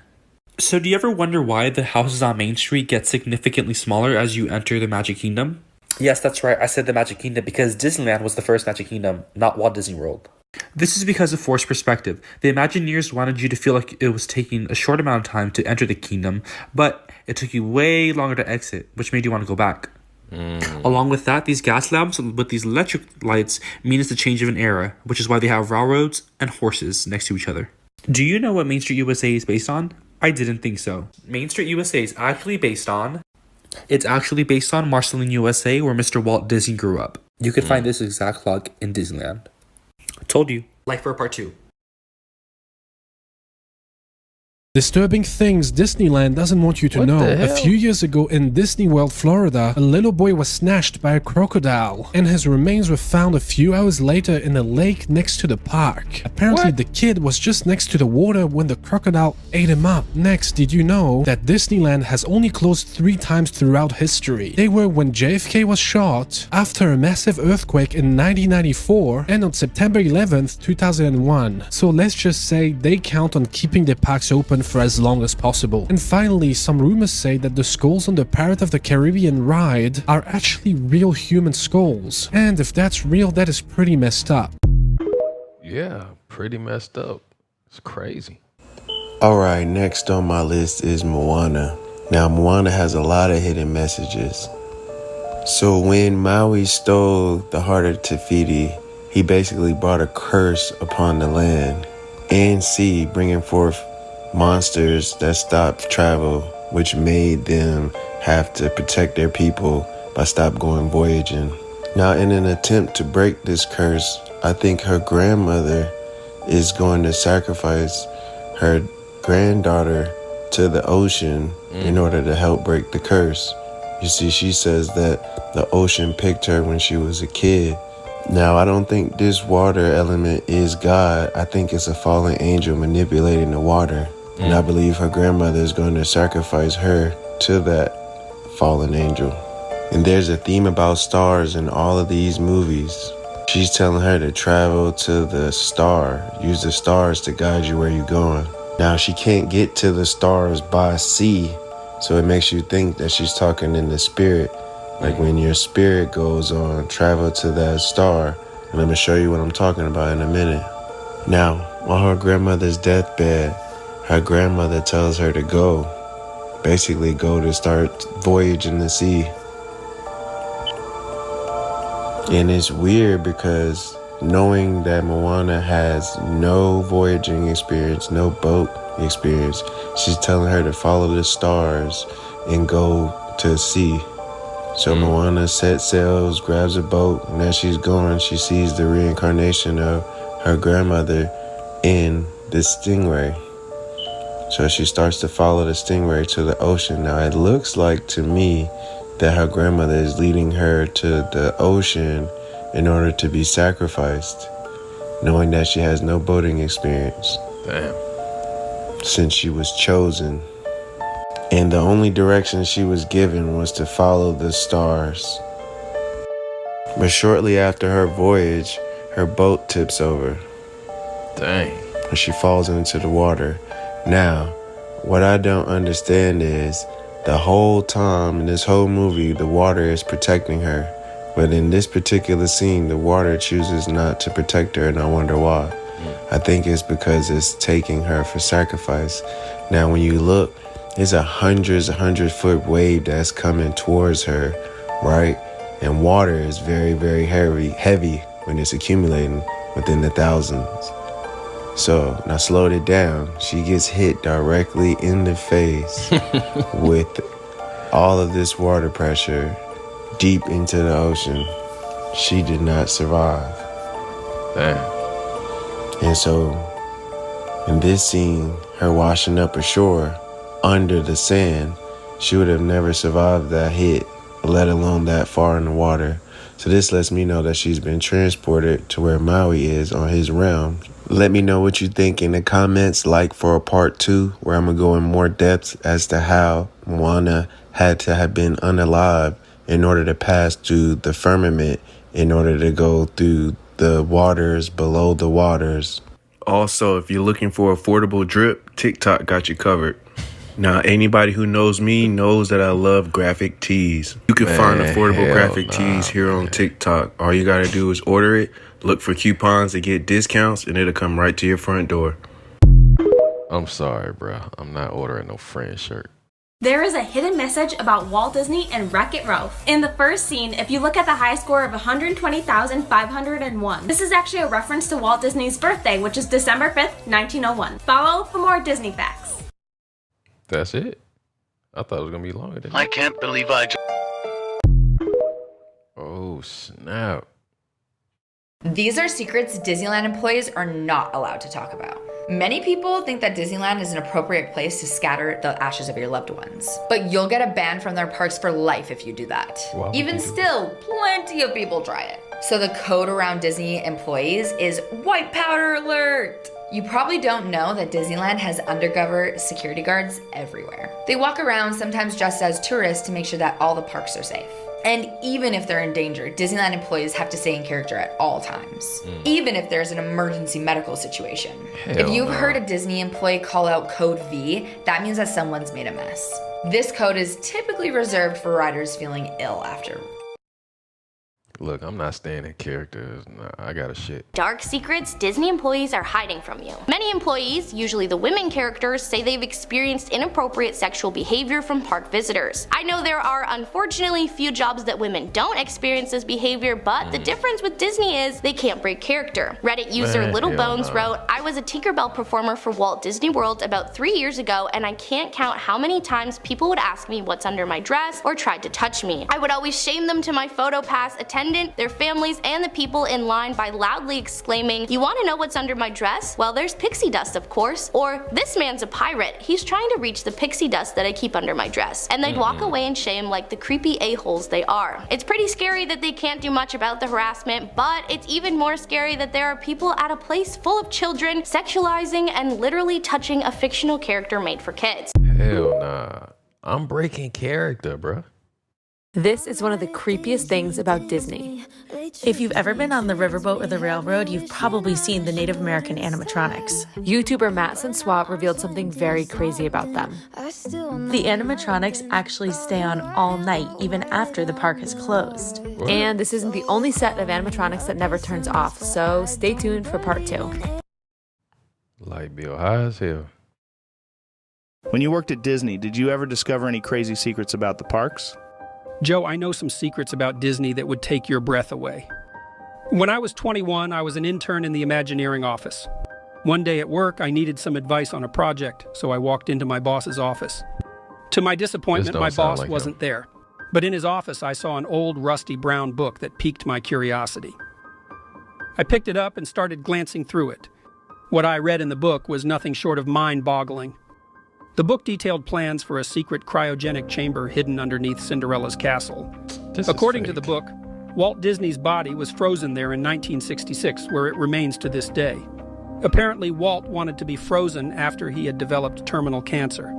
So do you ever wonder why the houses on Main Street get significantly smaller as you enter the Magic Kingdom? Yes, that's right, I said the Magic Kingdom because Disneyland was the first Magic Kingdom, not Walt Disney World. This is because of forced perspective. The Imagineers wanted you to feel like it was taking a short amount of time to enter the kingdom, but it took you way longer to exit, which made you want to go back. Along with that, these gas lamps with these electric lights mean it's the change of an era, which is why they have railroads and horses next to each other. Do you know what Main Street USA is based on? I didn't think so. Main Street USA is actually based on... It's actually based on Marceline, USA, where Mr. Walt Disney grew up. You could find this exact log in Disneyland. Told you. Like for part 2. Disturbing things Disneyland doesn't want you to know. A few years ago in Disney World, Florida, a little boy was snatched by a crocodile, and his remains were found a few hours later in a lake next to the park. Apparently, the kid was just next to the water when the crocodile ate him up. Next, did you know that Disneyland has only closed 3 times throughout history? They were when JFK was shot, after a massive earthquake in 1994, and on September 11th, 2001. So let's just say they count on keeping their parks open for as long as possible. And finally, some rumors say that the skulls on the Pirates of the Caribbean ride are actually real human skulls. And if that's real, that is pretty messed up. Yeah, pretty messed up. It's crazy. Alright, next on my list is Moana. Now, Moana has a lot of hidden messages. So when Maui stole the heart of Te Fiti, he basically brought a curse upon the land and sea, bringing forth monsters that stopped travel, which made them have to protect their people by stop going voyaging. Now, in an attempt to break this curse, I think her grandmother is going to sacrifice her granddaughter to the ocean in order to help break the curse. You see, she says that the ocean picked her when she was a kid. Now, I don't think this water element is God. I think it's a fallen angel manipulating the water. And I believe her grandmother is going to sacrifice her to that fallen angel. And there's a theme about stars in all of these movies. She's telling her to travel to the star. Use the stars to guide you where you're going. Now, she can't get to the stars by sea, so it makes you think that she's talking in the spirit. Like when your spirit goes on, travel to that star. And I'm going to show you what I'm talking about in a minute. Now, on her grandmother's deathbed, her grandmother tells her to go. Basically go to start voyaging the sea. And it's weird because knowing that Moana has no voyaging experience, no boat experience, she's telling her to follow the stars and go to sea. So Moana sets sails, grabs a boat, and as she's going, she sees the reincarnation of her grandmother in the stingray. So she starts to follow the stingray to the ocean. Now, it looks like to me that her grandmother is leading her to the ocean in order to be sacrificed, knowing that she has no boating experience. Damn. Since she was chosen. And the only direction she was given was to follow the stars. But shortly after her voyage, her boat tips over. Dang. And she falls into the water. Now, what I don't understand is the whole time in this whole movie, the water is protecting her. But in this particular scene, the water chooses not to protect her, and I wonder why. I think it's because it's taking her for sacrifice. Now, when you look It's a 100-foot wave that's coming towards her, right? And water is very, very heavy when it's accumulating within the thousands. So now slowed it down. She gets hit directly in the face with all of this water pressure deep into the ocean. She did not survive. Damn. And so in this scene, her washing up ashore under the sand, she would have never survived that hit, let alone that far in the water. So this lets me know that she's been transported to where Maui is on his realm. Let me know what you think in the comments, like for a part 2, where I'm going to go in more depth as to how Moana had to have been unalive in order to pass through the firmament, in order to go through the waters below the waters. Also, if you're looking for affordable drip, TikTok got you covered. Now, anybody who knows me knows that I love graphic tees. You can find affordable graphic tees here on TikTok. All you got to do is order it, look for coupons to get discounts, and it'll come right to your front door. I'm sorry, bro. I'm not ordering no Friend shirt. There is a hidden message about Walt Disney and Wreck-It Ralph. In the first scene, if you look at the high score of 120,501, this is actually a reference to Walt Disney's birthday, which is December 5th, 1901. Follow for more Disney facts. That's it? I thought it was going to be longer than that. I can't believe Oh, snap. These are secrets Disneyland employees are not allowed to talk about. Many people think that Disneyland is an appropriate place to scatter the ashes of your loved ones. But you'll get a ban from their parks for life if you do that. Even still, plenty of people try it. So the code around Disney employees is white powder alert! You probably don't know that Disneyland has undercover security guards everywhere. They walk around sometimes dressed as tourists to make sure that all the parks are safe. And even if they're in danger, Disneyland employees have to stay in character at all times. Even if there's an emergency medical situation. If you've heard a Disney employee call out code V, that means that someone's made a mess. This code is typically reserved for riders feeling ill after. Look, I'm not staying in characters. Nah, I got a shit. Dark secrets Disney employees are hiding from you. Many employees, usually the women characters, say they've experienced inappropriate sexual behavior from park visitors. I know there are unfortunately few jobs that women don't experience this behavior, but the difference with Disney is they can't break character. Reddit user Little Bones wrote, I was a Tinkerbell performer for Walt Disney World about 3 years ago, and I can't count how many times people would ask me what's under my dress or tried to touch me. I would always shame them to my photo pass attendant, their families, and the people in line by loudly exclaiming, you want to know what's under my dress? Well, there's pixie dust, of course. Or, this man's a pirate. He's trying to reach the pixie dust that I keep under my dress. And they'd walk away in shame like the creepy a-holes they are. It's pretty scary that they can't do much about the harassment, but it's even more scary that there are people at a place full of children sexualizing and literally touching a fictional character made for kids. Hell nah. I'm breaking character, bruh. This is one of the creepiest things about Disney. If you've ever been on the riverboat or the railroad, you've probably seen the Native American animatronics. YouTuber Madsen Swap revealed something very crazy about them. The animatronics actually stay on all night, even after the park is closed. What? And this isn't the only set of animatronics that never turns off, so stay tuned for part 2. Light bill high as hell. When you worked at Disney, did you ever discover any crazy secrets about the parks? Joe, I know some secrets about Disney that would take your breath away. When I was 21, I was an intern in the Imagineering office. One day at work, I needed some advice on a project, so I walked into my boss's office. To my disappointment, my boss wasn't there. But in his office, I saw an old, rusty brown book that piqued my curiosity. I picked it up and started glancing through it. What I read in the book was nothing short of mind-boggling. The book detailed plans for a secret cryogenic chamber hidden underneath Cinderella's castle. According to the book, Walt Disney's body was frozen there in 1966, where it remains to this day. Apparently, Walt wanted to be frozen after he had developed terminal cancer.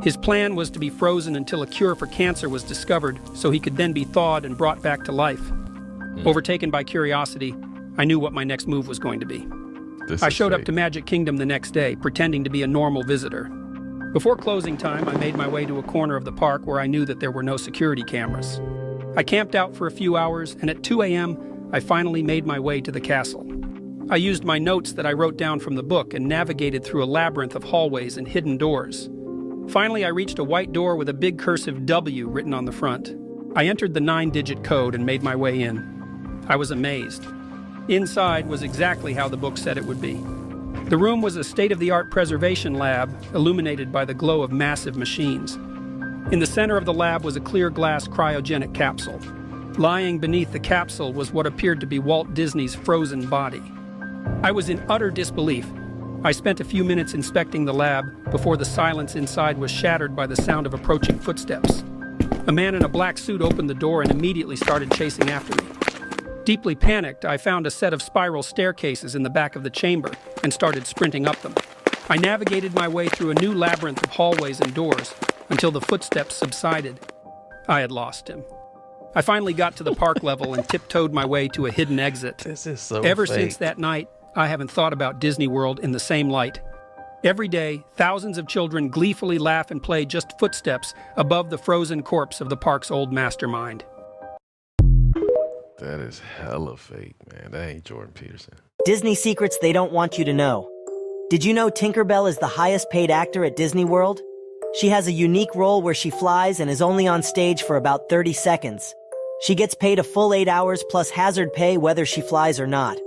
His plan was to be frozen until a cure for cancer was discovered, so he could then be thawed and brought back to life. Overtaken by curiosity, I knew what my next move was going to be. I showed up to Magic Kingdom the next day, pretending to be a normal visitor. Before closing time, I made my way to a corner of the park where I knew that there were no security cameras. I camped out for a few hours, and at 2 a.m., I finally made my way to the castle. I used my notes that I wrote down from the book and navigated through a labyrinth of hallways and hidden doors. Finally, I reached a white door with a big cursive W written on the front. I entered the 9-digit code and made my way in. I was amazed. Inside was exactly how the book said it would be. The room was a state-of-the-art preservation lab, illuminated by the glow of massive machines. In the center of the lab was a clear glass cryogenic capsule. Lying beneath the capsule was what appeared to be Walt Disney's frozen body. I was in utter disbelief. I spent a few minutes inspecting the lab before the silence inside was shattered by the sound of approaching footsteps. A man in a black suit opened the door and immediately started chasing after me. Deeply panicked, I found a set of spiral staircases in the back of the chamber and started sprinting up them. I navigated my way through a new labyrinth of hallways and doors until the footsteps subsided. I had lost him. I finally got to the park level and tiptoed my way to a hidden exit. This is so Ever fake. since that night, I haven't thought about Disney World in the same light. Every day, thousands of children gleefully laugh and play just footsteps above the frozen corpse of the park's old mastermind. That is hella fake, man. That ain't Jordan Peterson. Disney secrets they don't want you to know. Did you know Tinkerbell is the highest paid actor at Disney World? She has a unique role where she flies and is only on stage for about 30 seconds. She gets paid a full 8 hours plus hazard pay whether she flies or not.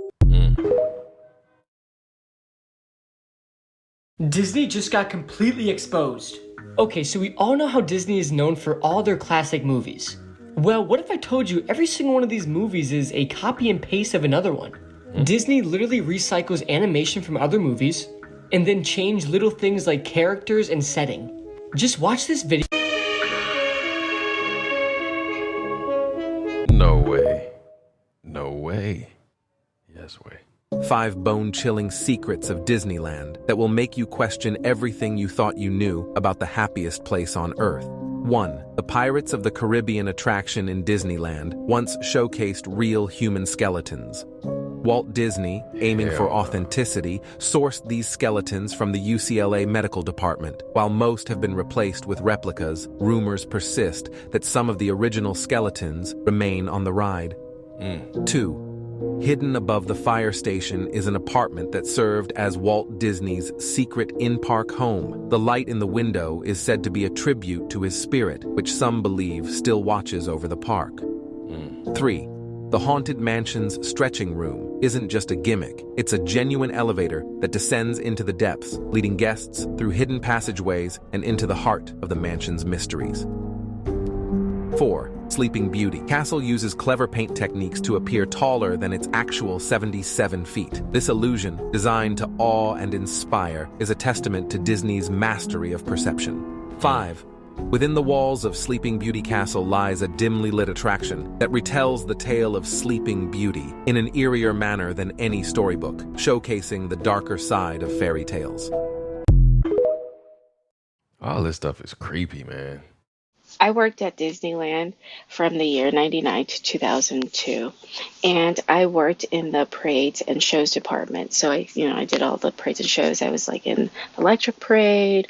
Disney just got completely exposed. Okay, so we all know how Disney is known for all their classic movies. Well, what if I told you every single one of these movies is a copy and paste of another one? Disney literally recycles animation from other movies and then change little things like characters and setting. Just watch this video. No way. No way. Yes way. 5 bone-chilling secrets of Disneyland that will make you question everything you thought you knew about the happiest place on Earth. 1. The Pirates of the Caribbean attraction in Disneyland once showcased real human skeletons. Walt Disney, aiming for authenticity, sourced these skeletons from the UCLA medical department. While most have been replaced with replicas, rumors persist that some of the original skeletons remain on the ride. 2. Hidden above the fire station is an apartment that served as Walt Disney's secret in-park home. The light in the window is said to be a tribute to his spirit, which some believe still watches over the park. 3. The Haunted Mansion's stretching room isn't just a gimmick. It's a genuine elevator that descends into the depths, leading guests through hidden passageways and into the heart of the mansion's mysteries. 4. Sleeping Beauty. Castle uses clever paint techniques to appear taller than its actual 77 feet. This illusion, designed to awe and inspire, is a testament to Disney's mastery of perception. 5. Within the walls of Sleeping Beauty Castle lies a dimly lit attraction that retells the tale of Sleeping Beauty in an eerier manner than any storybook, showcasing the darker side of fairy tales. All this stuff is creepy, man. I worked at Disneyland from the year 99 to 2002, and I worked in the parades and shows department. So I did all the parades and shows. I was like in Electric Parade.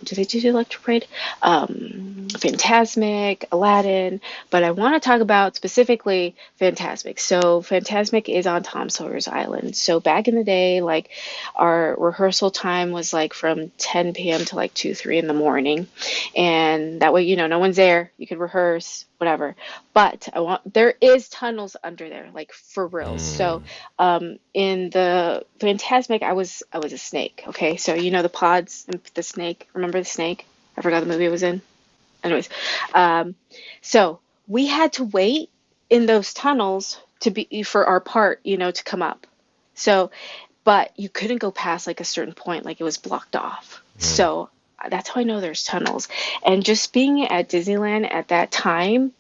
Did they do the Electric Parade? Fantasmic, Aladdin. But I want to talk about specifically Fantasmic. So Fantasmic is on Tom Sawyer's Island. So back in the day, like our rehearsal time was like from 10 p.m. to like 2, 3 in the morning. And that way, no one's there. You could rehearse, whatever. But there is tunnels under there, like for real. So in the Fantasmic, I was a snake. Okay, so the pods and the snake. Remember the snake? I forgot the movie it was in. Anyways, so we had to wait in those tunnels for our part, to come up. So, but you couldn't go past like a certain point, like it was blocked off. So that's how I know there's tunnels. And just being at Disneyland at that time,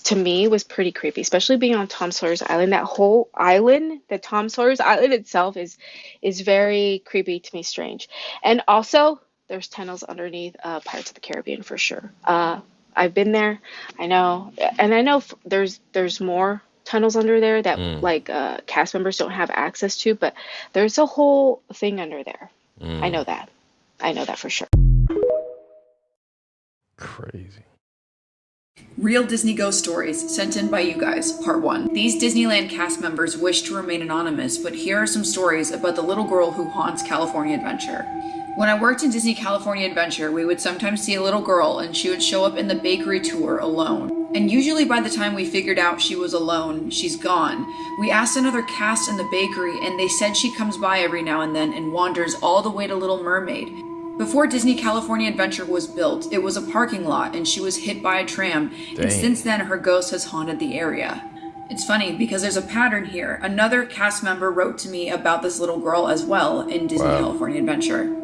to me was pretty creepy, especially being on Tom Sawyer's Island. That whole island, the Tom Sawyer's Island itself is very creepy to me, strange. And also there's tunnels underneath Pirates of the Caribbean for sure. I've been there, I know, and I know there's more tunnels under there that cast members don't have access to, but there's a whole thing under there. I know that for sure. Crazy. Real Disney Ghost Stories sent in by you guys, Part 1. These Disneyland cast members wish to remain anonymous, but here are some stories about the little girl who haunts California Adventure. When I worked in Disney California Adventure, we would sometimes see a little girl and she would show up in the bakery tour alone. And usually by the time we figured out she was alone, she's gone. We asked another cast in the bakery and they said she comes by every now and then and wanders all the way to Little Mermaid. Before Disney California Adventure was built, it was a parking lot and she was hit by a tram. Dang. And since then her ghost has haunted the area. It's funny because there's a pattern here. Another cast member wrote to me about this little girl as well in Disney California Adventure.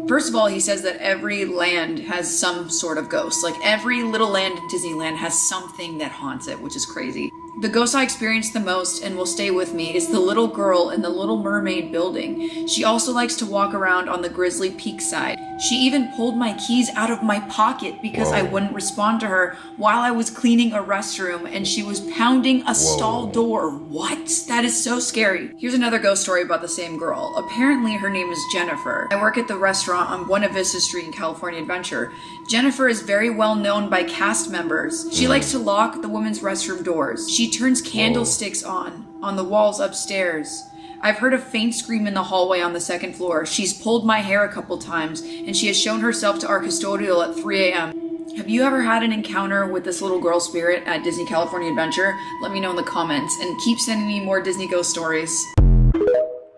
First of all, he says that every land has some sort of ghost. Like every little land in Disneyland has something that haunts it, which is crazy. The ghost I experienced the most and will stay with me is the little girl in the Little Mermaid building. She also likes to walk around on the Grizzly Peak side. She even pulled my keys out of my pocket because I wouldn't respond to her while I was cleaning a restroom and she was pounding a stall door. What? That is so scary. Here's another ghost story about the same girl. Apparently her name is Jennifer. I work at the restaurant on Buena Vista Street in California Adventure. Jennifer is very well known by cast members. She likes to lock the women's restroom doors. She turns candlesticks on the walls upstairs. I've heard a faint scream in the hallway on the second floor. She's pulled my hair a couple times, and she has shown herself to our custodial at 3 a.m. Have you ever had an encounter with this little girl spirit at Disney California Adventure? Let me know in the comments, and keep sending me more Disney ghost stories.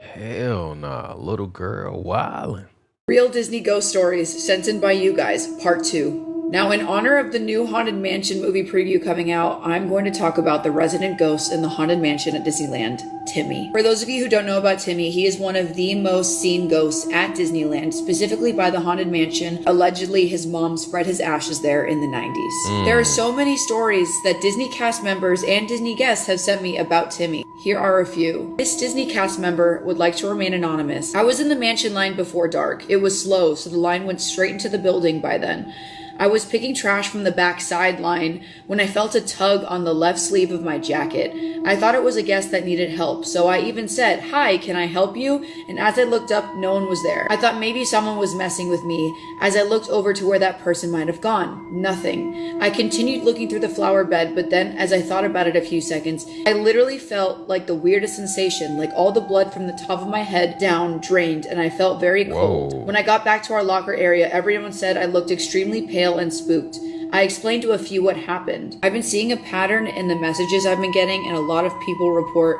Hell nah, little girl wildin'. Real Disney ghost stories sent in by you guys, part 2. Now, in honor of the new Haunted Mansion movie preview coming out, I'm going to talk about the resident ghost in the Haunted Mansion at Disneyland, Timmy. For those of you who don't know about Timmy, he is one of the most seen ghosts at Disneyland, specifically by the Haunted Mansion. Allegedly, his mom spread his ashes there in the 90s. There are so many stories that Disney cast members and Disney guests have sent me about Timmy. Here are a few. This Disney cast member would like to remain anonymous. I was in the mansion line before dark. It was slow, so the line went straight into the building by then. I was picking trash from the back sideline when I felt a tug on the left sleeve of my jacket. I thought it was a guest that needed help, so I even said, "Hi, can I help you?" And as I looked up, no one was there. I thought maybe someone was messing with me. As I looked over to where that person might have gone, nothing. I continued looking through the flower bed, but then as I thought about it a few seconds, I literally felt like the weirdest sensation, like all the blood from the top of my head down drained, and I felt very cold. When I got back to our locker area, everyone said I looked extremely pale and spooked. I explained to a few what happened. I've been seeing a pattern in the messages I've been getting, and a lot of people report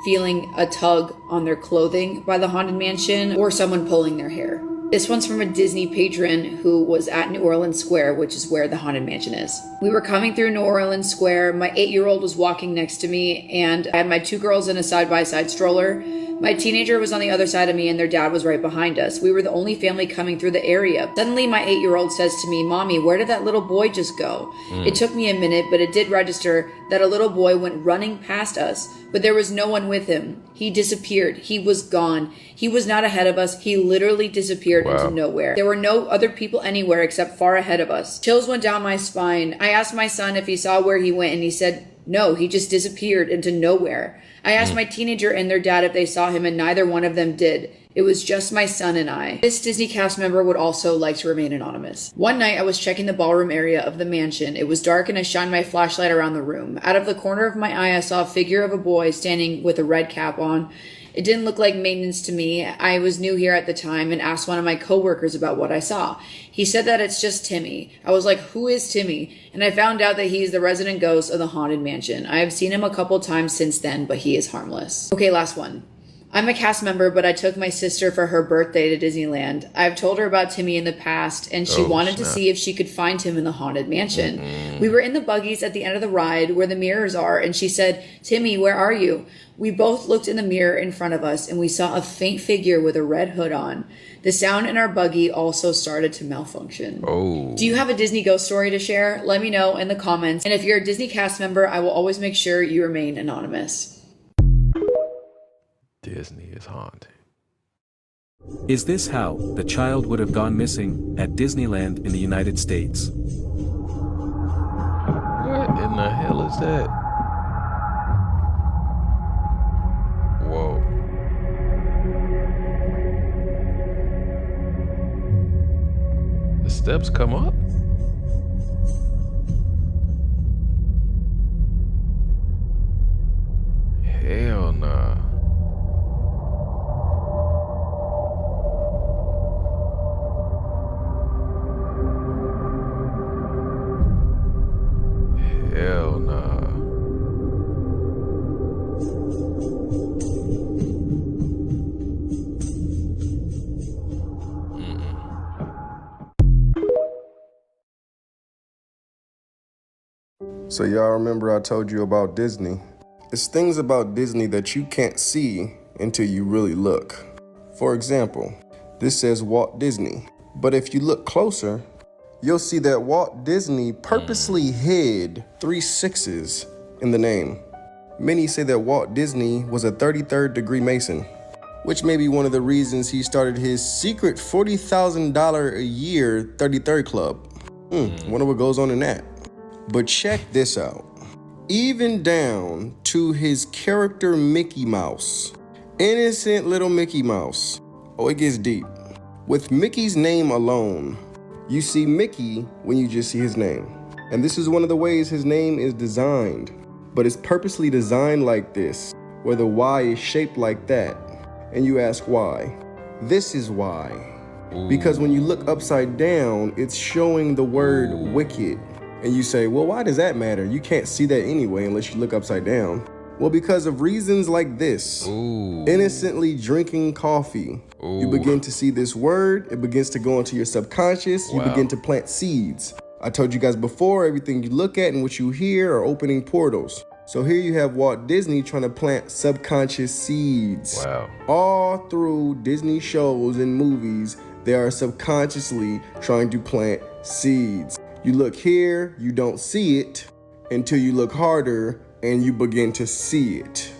feeling a tug on their clothing by the Haunted Mansion or someone pulling their hair. This one's from a Disney patron who was at New Orleans Square, which is where the Haunted Mansion is. We were coming through New Orleans Square. My 8-year-old was walking next to me, and I had my 2 girls in a side-by-side stroller. My teenager was on the other side of me, and their dad was right behind us. We were the only family coming through the area. Suddenly, my 8-year-old says to me, "Mommy, where did that little boy just go?" It took me a minute, but it did register that a little boy went running past us, but there was no one with him. He disappeared. He was gone. He was not ahead of us. He literally disappeared into nowhere. There were no other people anywhere except far ahead of us. Chills went down my spine. I asked my son if he saw where he went, and he said, no, he just disappeared into nowhere. I asked my teenager and their dad if they saw him, and neither one of them did. It was just my son and I. This Disney cast member would also like to remain anonymous. One night I was checking the ballroom area of the mansion. It was dark and I shined my flashlight around the room. Out of the corner of my eye I saw a figure of a boy standing with a red cap on. It didn't look like maintenance to me. I was new here at the time and asked one of my coworkers about what I saw. He said that it's just Timmy. I was like, who is Timmy? And I found out that he's the resident ghost of the Haunted Mansion. I have seen him a couple times since then, but he is harmless. Okay, last one. I'm a cast member, but I took my sister for her birthday to Disneyland. I've told her about Timmy in the past, and she wanted to see if she could find him in the Haunted Mansion. We were in the buggies at the end of the ride where the mirrors are, and she said, "Timmy, where are you?" We both looked in the mirror in front of us, and we saw a faint figure with a red hood on. The sound in our buggy also started to malfunction. Do you have a Disney ghost story to share? Let me know in the comments. And if you're a Disney cast member, I will always make sure you remain anonymous. Disney is haunted. Is this how the child would have gone missing at Disneyland in the United States? What in the hell is that? Whoa. The steps come up? Hell nah. So y'all remember I told you about Disney? It's things about Disney that you can't see until you really look. For example, this says Walt Disney, but if you look closer, you'll see that Walt Disney purposely hid 3 6s in the name. Many say that Walt Disney was a 33rd degree Mason, which may be one of the reasons he started his secret $40,000 a year 33rd Club. Wonder what goes on in that. But check this out. Even down to his character Mickey Mouse. Innocent little Mickey Mouse. Oh, it gets deep. With Mickey's name alone, you see Mickey when you just see his name. And this is one of the ways his name is designed. But it's purposely designed like this, where the Y is shaped like that. And you ask why. This is why. Because when you look upside down, it's showing the word wicked. And you say, well, why does that matter? You can't see that anyway unless you look upside down. Well, because of reasons like this. Innocently drinking coffee. You begin to see this word. It begins to go into your subconscious. You begin to plant seeds. I told you guys before, everything you look at and what you hear are opening portals. So here you have Walt Disney trying to plant subconscious seeds. All through Disney shows and movies, they are subconsciously trying to plant seeds. You look here, you don't see it until you look harder and you begin to see it.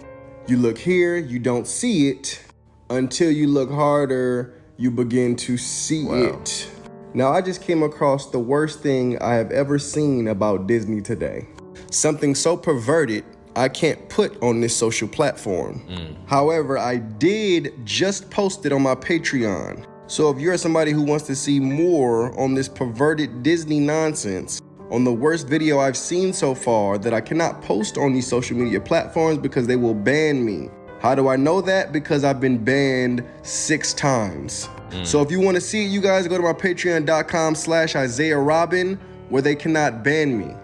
You look here, you don't see it until you look harder, you begin to see it. Now, I just came across the worst thing I have ever seen about Disney today. Something so perverted, I can't put on this social platform. However, I did just post it on my Patreon. So if you're somebody who wants to see more on this perverted Disney nonsense, on the worst video I've seen so far that I cannot post on these social media platforms because they will ban me. How do I know that? Because I've been banned 6 times. So if you want to see it, you guys go to my patreon.com/IsaiahRobin, where they cannot ban me,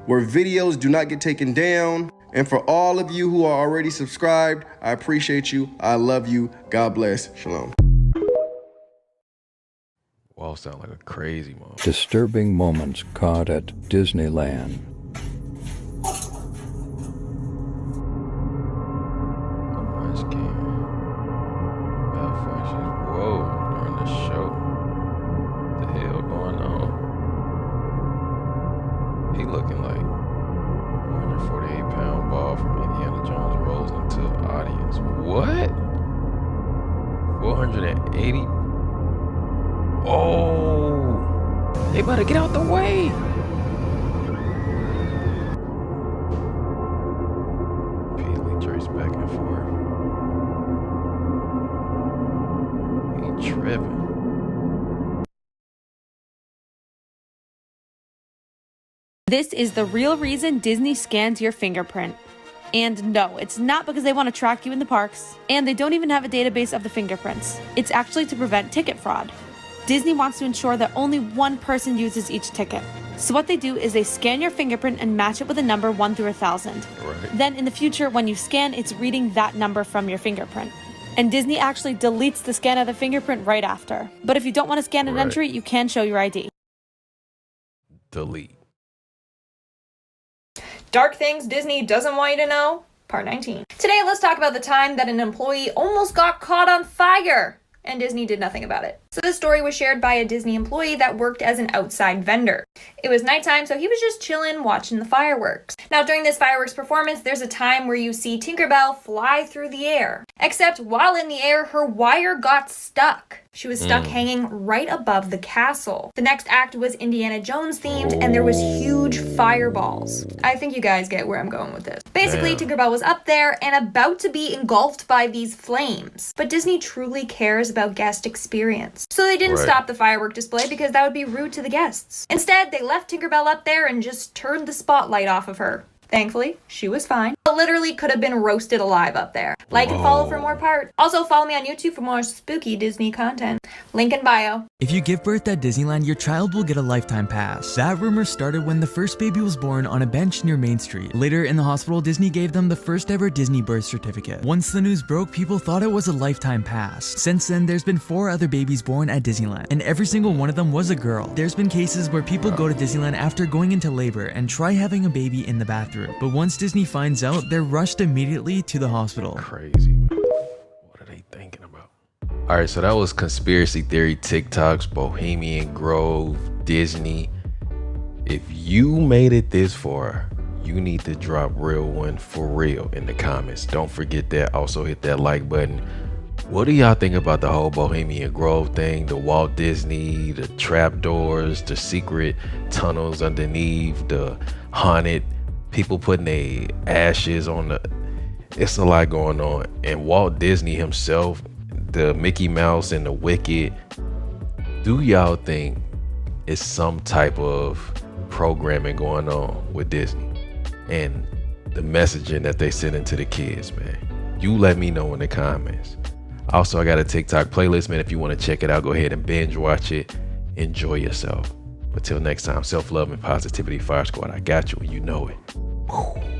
where videos do not get taken down. And for all of you who are already subscribed, I appreciate you. I love you. God bless. Shalom. Wow, sound like a crazy mom. Disturbing moments caught at Disneyland. Whoa, during the show. What the hell going on? He looking like 448-pound ball from Indiana Jones rolls into the audience. What? 480? Oh, they better get out the way. Repeatedly trace back and forth. Tripping. This is the real reason Disney scans your fingerprint. And no, it's not because they want to track you in the parks, and they don't even have a database of the fingerprints. It's actually to prevent ticket fraud. Disney wants to ensure that only one person uses each ticket. So what they do is they scan your fingerprint and match it with a number 1 through 1,000. Then in the future, when you scan, it's reading that number from your fingerprint. And Disney actually deletes the scan of the fingerprint right after. But if you don't want to scan and enter it, you can show your ID. Delete. Dark things Disney doesn't want you to know, part 19. Today, let's talk about the time that an employee almost got caught on fire, and Disney did nothing about it. So this story was shared by a Disney employee that worked as an outside vendor. It was nighttime, so he was just chilling, watching the fireworks. Now, during this fireworks performance, there's a time where you see Tinkerbell fly through the air. Except while in the air, her wire got stuck. She was stuck hanging right above the castle. The next act was Indiana Jones themed, and there was huge fireballs. I think you guys get where I'm going with this. Basically, Tinkerbell was up there and about to be engulfed by these flames. But Disney truly cares about guest experience. So they didn't stop the firework display because that would be rude to the guests. Instead, they left Tinkerbell up there and just turned the spotlight off of her. Thankfully, she was fine. Literally could have been roasted alive up there. Like and follow for more parts. Also follow me on YouTube for more spooky Disney content. Link in bio. If you give birth at Disneyland, your child will get a lifetime pass. That rumor started when the first baby was born on a bench near Main Street. Later in the hospital, Disney gave them the first ever Disney birth certificate. Once the news broke, people thought it was a lifetime pass. Since then, there's been 4 other babies born at Disneyland, and every single one of them was a girl. There's been cases where people go to Disneyland after going into labor and try having a baby in the bathroom. But once Disney finds out, they're rushed immediately to the hospital. Crazy, man. What are they thinking about? All right, so that was conspiracy theory TikToks, Bohemian Grove, Disney. If you made it this far, you need to drop real one for real in the comments. Don't forget that. Also hit that like button. What do y'all think about the whole Bohemian Grove thing, the Walt Disney, the trapdoors, the secret tunnels underneath, the haunted people putting their ashes on the... It's a lot going on. And Walt Disney himself, the Mickey Mouse and the Wicked, do y'all think it's some type of programming going on with Disney and the messaging that they sending to the kids, man? You let me know in the comments. Also, I got a TikTok playlist, man. If you want to check it out, go ahead and binge watch it. Enjoy yourself. Until next time, self-love and positivity, Fire Squad. I got you and you know it. Whew.